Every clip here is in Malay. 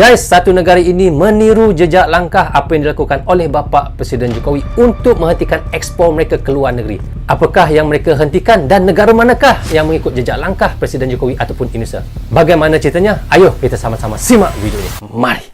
Guys, satu negara ini meniru jejak langkah apa yang dilakukan oleh bapa Presiden Jokowi untuk menghentikan ekspor mereka ke luar negeri. Apakah yang mereka hentikan dan negara manakah yang mengikut jejak langkah Presiden Jokowi ataupun Indonesia? Bagaimana ceritanya? Ayo kita sama-sama simak video ini. Mari.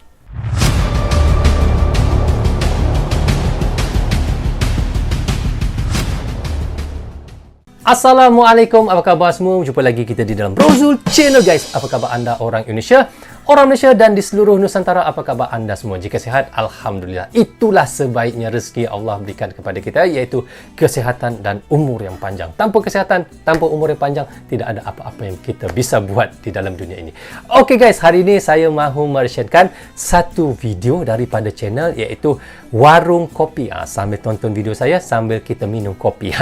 Assalamualaikum, apa khabar semua? Jumpa lagi kita di dalam Brozul Channel guys. Apa khabar anda orang Indonesia, orang Malaysia dan di seluruh Nusantara? Apa khabar anda semua? Jika sihat, Alhamdulillah. Itulah sebaiknya rezeki Allah berikan kepada kita, iaitu kesihatan dan umur yang panjang. Tanpa kesihatan, tanpa umur yang panjang, tidak ada apa-apa yang kita bisa buat di dalam dunia ini. Okey guys, hari ini saya mahu meresenkan satu video daripada channel, iaitu Warung Kopi. Sambil tonton video saya, sambil kita minum kopi.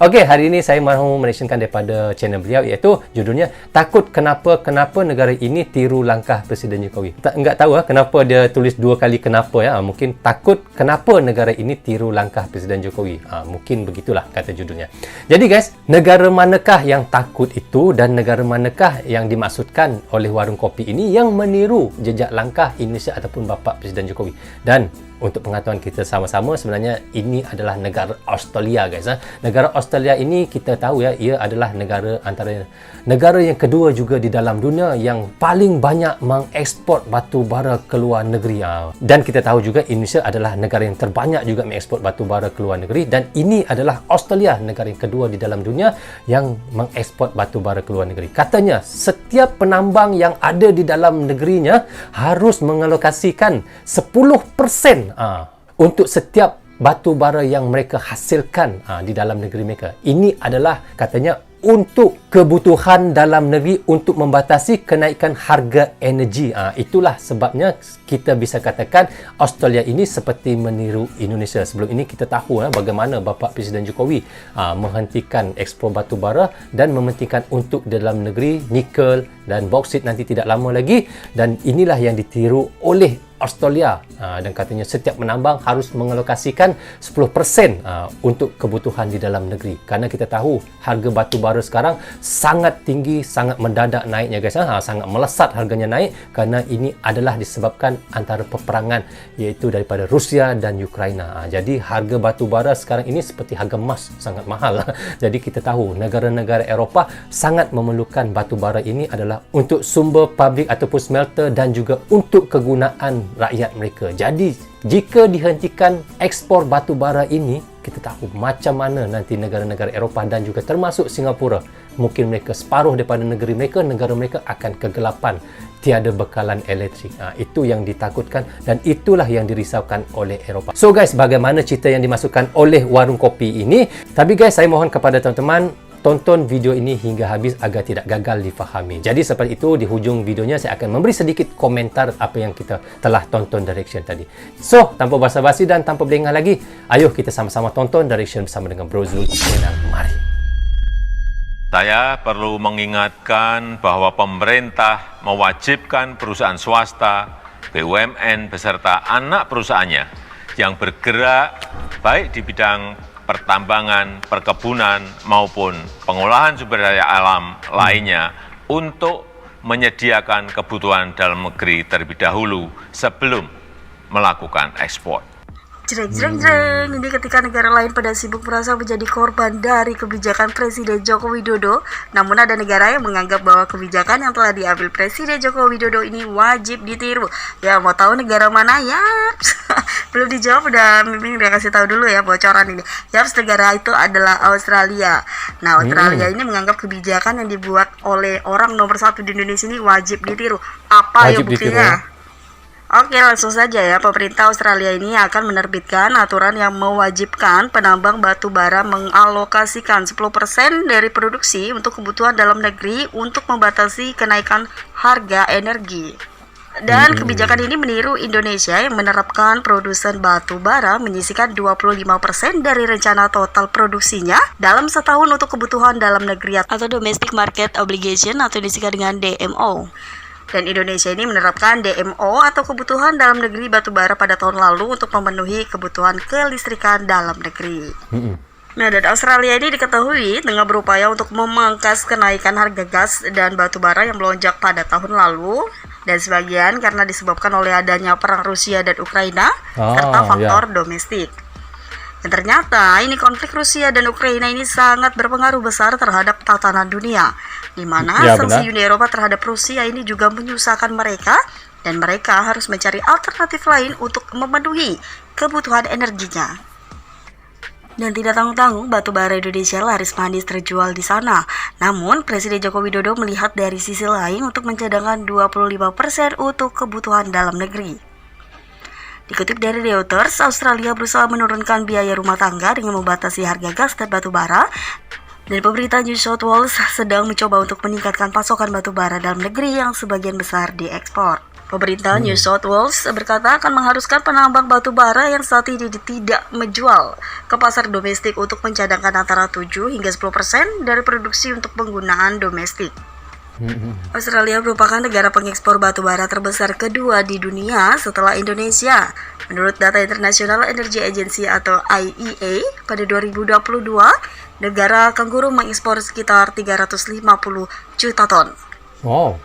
Okey, hari ini saya mahu meresenkan daripada channel beliau, iaitu judulnya Takut Kenapa negara ini tiru langkah Presiden Jokowi. Enggak tahu kenapa dia tulis dua kali kenapa ya. Mungkin takut kenapa negara ini tiru langkah Presiden Jokowi. Mungkin begitulah kata judulnya. Jadi guys, negara manakah yang takut itu dan negara manakah yang dimaksudkan oleh Warung Kopi ini yang meniru jejak langkah Indonesia ataupun bapa Presiden Jokowi? Dan untuk pengetahuan kita sama-sama, sebenarnya ini adalah negara Australia guys. Negara Australia ini kita tahu ya, ia adalah negara antara negara yang kedua juga di dalam dunia yang paling banyak mengekspor batu bara ke luar negeri. Dan kita tahu juga Indonesia adalah negara yang terbanyak juga mengekspor batu bara ke luar negeri, dan ini adalah Australia, negara yang kedua di dalam dunia yang mengekspor batu bara ke luar negeri. Katanya setiap penambang yang ada di dalam negerinya harus mengalokasikan 10% untuk setiap batu bara yang mereka hasilkan di dalam negeri mereka. Ini adalah katanya untuk kebutuhan dalam negeri untuk membatasi kenaikan harga energi. Itulah sebabnya kita bisa katakan Australia ini seperti meniru Indonesia. Sebelum ini kita tahu bagaimana bapa Presiden Jokowi menghentikan ekspor batu bara dan mementingkan untuk dalam negeri nikel dan bauksit nanti tidak lama lagi, dan inilah yang ditiru oleh Australia. Dan katanya setiap penambang harus mengalokasikan 10% untuk kebutuhan di dalam negeri. Karena kita tahu harga batu bara sekarang sangat tinggi, sangat mendadak naiknya guys. Sangat melesat harganya naik karena ini adalah disebabkan antara peperangan, iaitu daripada Rusia dan Ukraina. Jadi harga batu bara sekarang ini seperti harga emas, sangat mahal. Jadi kita tahu negara-negara Eropah sangat memerlukan batu bara ini adalah untuk sumber pabrik ataupun smelter dan juga untuk kegunaan rakyat mereka. Jadi jika dihentikan ekspor batu bara ini, kita tahu macam mana nanti negara-negara Eropah dan juga termasuk Singapura, mungkin mereka separuh daripada negara mereka akan kegelapan, tiada bekalan elektrik. Itu yang ditakutkan dan itulah yang dirisaukan oleh Eropah. So guys, bagaimana cerita yang dimasukkan oleh Warung Kopi ini? Tapi guys, saya mohon kepada teman-teman, tonton video ini hingga habis agar tidak gagal difahami. Jadi seperti itu, di hujung videonya saya akan memberi sedikit komentar apa yang kita telah tonton direction tadi. So, tanpa basa-basi dan tanpa berlengah lagi, ayo kita sama-sama tonton direction bersama dengan Brozul Channel. Mari. Saya perlu mengingatkan bahwa pemerintah mewajibkan perusahaan swasta, BUMN beserta anak perusahaannya yang bergerak baik di bidang pertambangan, perkebunan, maupun pengolahan sumber daya alam lainnya untuk menyediakan kebutuhan dalam negeri terlebih dahulu sebelum melakukan ekspor. Jreng. Ini ketika negara lain pada sibuk merasa menjadi korban dari kebijakan Presiden Joko Widodo, namun ada negara yang menganggap bahwa kebijakan yang telah diambil Presiden Joko Widodo ini wajib ditiru. Ya, mau tahu negara mana ya? Belum dijawab, udah Mimin udah kasih tahu dulu ya bocoran ini. Yaps, negara itu adalah Australia. Nah, Australia ini menganggap kebijakan yang dibuat oleh orang nomor 1 di Indonesia ini wajib ditiru. Apa yang buktinya? Oke, langsung saja ya. Pemerintah Australia ini akan menerbitkan aturan yang mewajibkan penambang batu bara mengalokasikan 10% dari produksi untuk kebutuhan dalam negeri untuk membatasi kenaikan harga energi. Dan kebijakan ini meniru Indonesia yang menerapkan produsen batu bara menyisikan 25% dari rencana total produksinya dalam setahun untuk kebutuhan dalam negeri atau Domestic Market Obligation atau disingkat dengan DMO. Dan Indonesia ini menerapkan DMO atau kebutuhan dalam negeri batubara pada tahun lalu untuk memenuhi kebutuhan kelistrikan dalam negeri. Nah, dan Australia ini diketahui tengah berupaya untuk memangkas kenaikan harga gas dan batubara yang melonjak pada tahun lalu. dan sebagian karena disebabkan oleh adanya perang Rusia dan Ukraina serta ya. faktor domestik. Dan ternyata ini konflik Rusia dan Ukraina ini sangat berpengaruh besar terhadap tatanan dunia, di mana Ya, sanksi benar. Uni Eropa terhadap Rusia ini juga menyusahkan mereka dan mereka harus mencari alternatif lain untuk memenuhi kebutuhan energinya. Dan tidak tanggung-tanggung, batu bara Indonesia laris manis terjual di sana. Namun, Presiden Joko Widodo melihat dari sisi lain untuk mencadangkan 25% untuk kebutuhan dalam negeri. Dikutip dari Reuters, Australia berusaha menurunkan biaya rumah tangga dengan membatasi harga gas dan batu bara. Dan pemerintah New South Wales sedang mencoba untuk meningkatkan pasokan batu bara dalam negeri yang sebagian besar diekspor. Pemerintah New South Wales berkata akan mengharuskan penambang batu bara yang saat ini tidak menjual ke pasar domestik untuk mencadangkan antara 7 hingga 10% dari produksi untuk penggunaan domestik. Australia merupakan negara pengekspor batu bara terbesar kedua di dunia setelah Indonesia. Menurut data International Energy Agency atau IEA, pada 2022, negara kanguru mengekspor sekitar 350 juta ton. Wow.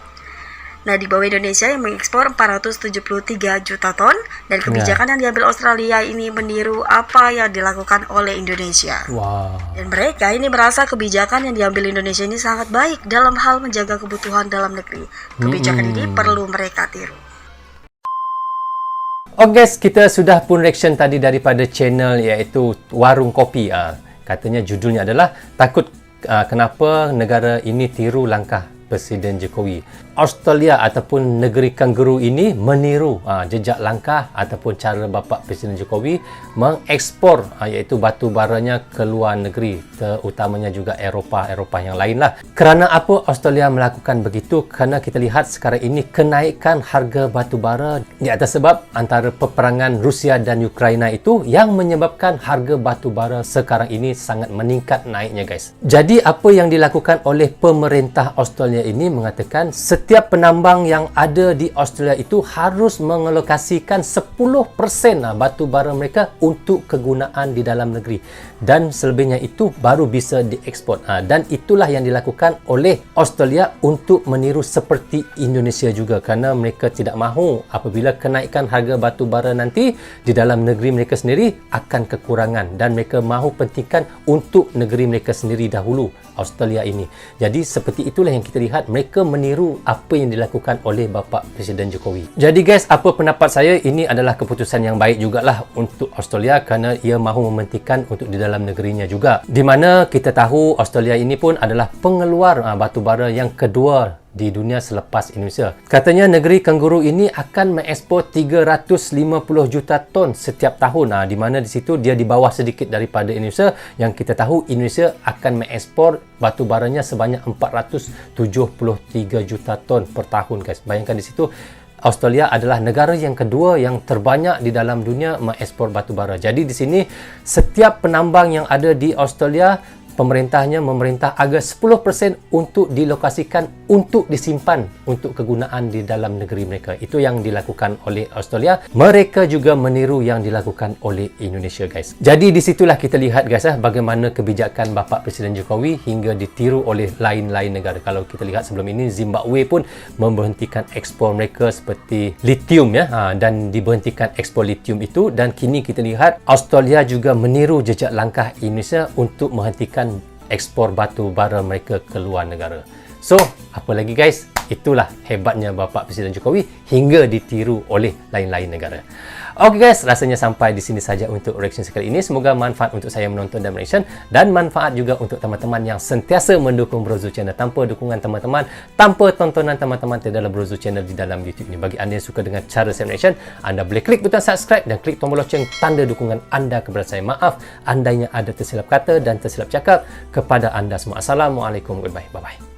Nah, di bawah Indonesia yang mengekspor 473 juta ton, dan kebijakan yang diambil Australia ini meniru apa yang dilakukan oleh Indonesia. Wow. Dan mereka ini merasa kebijakan yang diambil Indonesia ini sangat baik dalam hal menjaga kebutuhan dalam negeri. Kebijakan ini perlu mereka tiru. Oke guys, kita sudah pun reaction tadi daripada channel iaitu Warung Kopi. Katanya judulnya adalah takut kenapa negara ini tiru langkah Presiden Jokowi. Australia ataupun negeri kanguru ini meniru jejak langkah ataupun cara bapa Presiden Jokowi mengekspor iaitu batu baranya ke luar negeri, terutamanya juga Eropah yang lain lah. Kerana apa Australia melakukan begitu? Kerana kita lihat sekarang ini kenaikan harga batu bara di atas sebab antara peperangan Rusia dan Ukraina itu yang menyebabkan harga batu bara sekarang ini sangat meningkat naiknya guys. Jadi apa yang dilakukan oleh pemerintah Australia ini mengatakan setiap penambang yang ada di Australia itu harus mengalokasikan 10% batu bara mereka untuk kegunaan di dalam negeri, dan selebihnya itu baru bisa diekspor. Dan itulah yang dilakukan oleh Australia untuk meniru seperti Indonesia juga, kerana mereka tidak mahu apabila kenaikan harga batu bara nanti di dalam negeri mereka sendiri akan kekurangan, dan mereka mahu pentingkan untuk negeri mereka sendiri dahulu, Australia ini. Jadi seperti itulah yang kita lihat, mereka meniru apa yang dilakukan oleh bapa Presiden Jokowi. Jadi guys, apa pendapat saya, ini adalah keputusan yang baik jugalah untuk Australia kerana ia mahu mementingkan untuk di dalam negerinya juga. Di mana kita tahu Australia ini pun adalah pengeluar batu bara yang kedua di dunia selepas Indonesia. Katanya negeri kanguru ini akan mengekspor 350 juta ton setiap tahun. Di mana di situ dia di bawah sedikit daripada Indonesia, yang kita tahu Indonesia akan mengekspor batu baranya sebanyak 473 juta ton per tahun guys. Bayangkan di situ Australia adalah negara yang kedua yang terbanyak di dalam dunia mengekspor batu bara. Jadi di sini setiap penambang yang ada di Australia, pemerintahnya memerintah agar 10% untuk dilokasikan untuk disimpan untuk kegunaan di dalam negeri mereka. Itu yang dilakukan oleh Australia. Mereka juga meniru yang dilakukan oleh Indonesia guys. Jadi disitulah kita lihat guys bagaimana kebijakan bapa Presiden Jokowi hingga ditiru oleh lain-lain negara. Kalau kita lihat sebelum ini Zimbabwe pun memberhentikan ekspor mereka seperti lithium dan diberhentikan ekspor lithium itu, dan kini kita lihat Australia juga meniru jejak langkah Indonesia untuk menghentikan ekspor batu bara mereka ke luar negara. So, apa lagi guys? Itulah hebatnya bapa Presiden Jokowi hingga ditiru oleh lain-lain negara. Okey guys, rasanya sampai di sini saja untuk reaction sekali ini. Semoga manfaat untuk saya menonton dan reaction, dan manfaat juga untuk teman-teman yang sentiasa mendukung Bro Zul Channel. Tanpa dukungan teman-teman, tanpa tontonan teman-teman tidaklah Bro Zul Channel di dalam YouTube ini. Bagi anda yang suka dengan cara saya reaction, anda boleh klik butang subscribe dan klik tombol loceng tanda dukungan anda kepada saya. Maaf andainya ada tersilap kata dan tersilap cakap. Kepada anda semua, Assalamualaikum, goodbye, bye-bye.